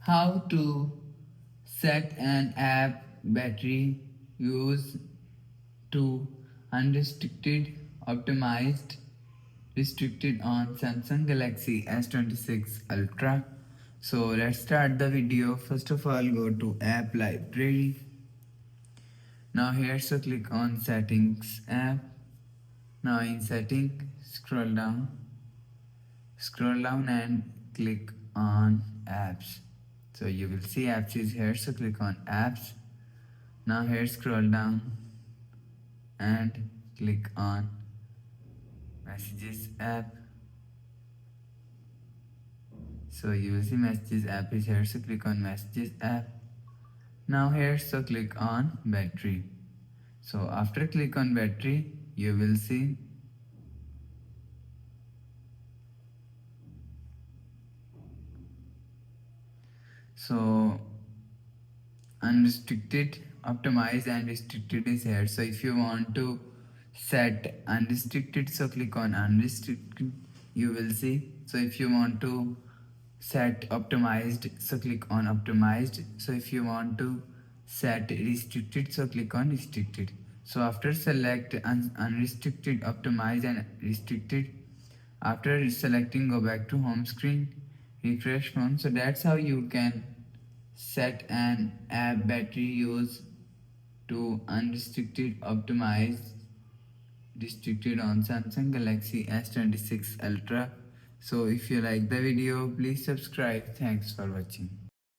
how to set an app battery use to unrestricted, optimized, restricted on Samsung Galaxy S26 Ultra. So let's start the video. First of all, go to app library. Now here, so click on settings app. Now in setting, scroll down and click on apps. So you will see apps is here, so click on apps. Now here, scroll down and click on messages app. So you will see messages app is here, so click on messages app. Now here, so click on battery. So after click on battery, you will see so unrestricted, optimize and restricted is here. So if you want to set unrestricted, so click on unrestricted, you will see. So if you want to set optimized, so click on optimized. So if you want to set restricted, so click on restricted. So after select unrestricted, optimize and restricted, after selecting go back to home screen, refresh phone. So that's how you can set an app battery use to unrestricted, optimized, restricted on Samsung Galaxy S26 Ultra. So if you like the video, please subscribe. Thanks for watching.